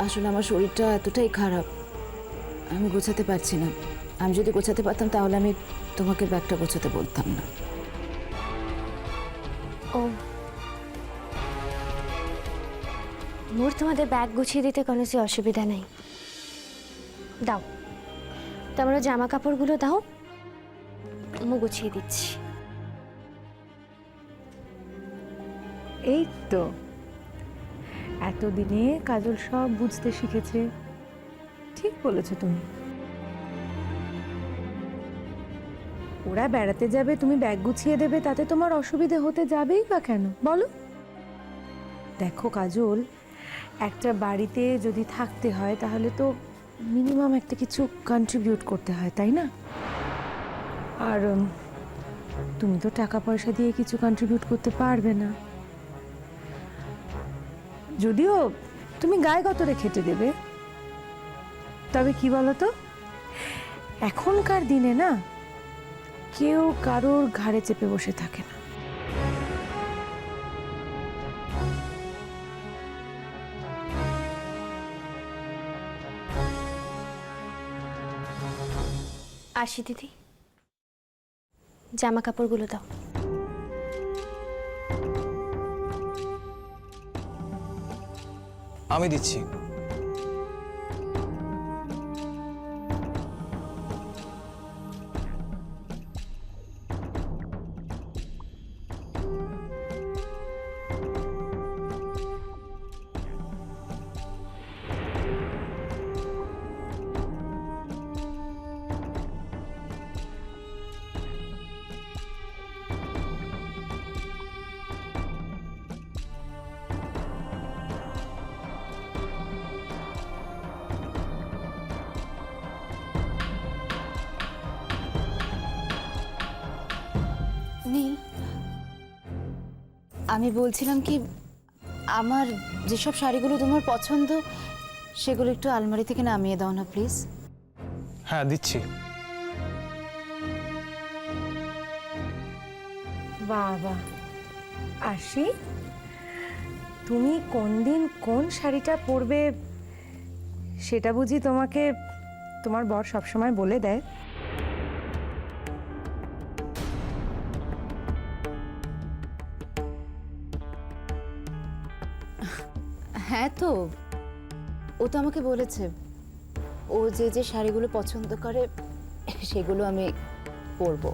আসলে আমার শরীরটা এতটাই খারাপ, আমি গোছাতে পারছি না। আমি যদি গোছাতে পারতাম তাহলে আমি তোমাকে ব্যাগটা গোছাতে বলতাম না। ও, মোর তোমাদের ব্যাগ গুছিয়ে দিতে কোনো সে অসুবিধা নেই। দাও, তোমরা জামা কাপড়গুলো দাও, আমি গুছিয়ে দিচ্ছি। এই তো এতদিনে কাজল সব বুঝতে শিখেছে। ঠিক বলেছো তুমি। ওরা বেড়াতে যাবে, তুমি ব্যাগ গুছিয়ে দেবে, তাতে তোমার অসুবিধে হতে যাবেই বা কেন বলো? দেখো কাজল, একটা বাড়িতে যদি থাকতে হয় তাহলে তো মিনিমাম একটা কিছু কন্ট্রিবিউট করতে হয়, তাই না? আর তুমি তো টাকা পয়সা দিয়ে কিছু কন্ট্রিবিউট করতে পারবে না, যদিও তুমি গায়ে গতরে খেটে দেবে। তবে কি বলতো, এখনকার দিনে না কেউ কারোর ঘাড়ে চেপে বসে থাকে না। আসি দিদি, জামা কাপড়গুলো দাও। আমি দিচ্ছি। নীল, আমি বলছিলাম কি, আমার যেসব শাড়িগুলো তোমার পছন্দ সেগুলো একটু আলমারি থেকে নামিয়ে দাও না প্লিজ। হ্যাঁ দিচ্ছি। বাবা আসি, তুমি কোন দিন কোন শাড়িটা পরবে সেটা বুঝি তোমাকে তোমার বর সবসময় বলে দেয়? হ্যাঁ তো, ও তো আমাকে বলেছে ও যে যে শাড়িগুলো পছন্দ করে সেগুলো আমি পরবো,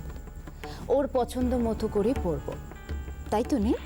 ওর পছন্দ মতো করে পরবো, তাই তো নীল?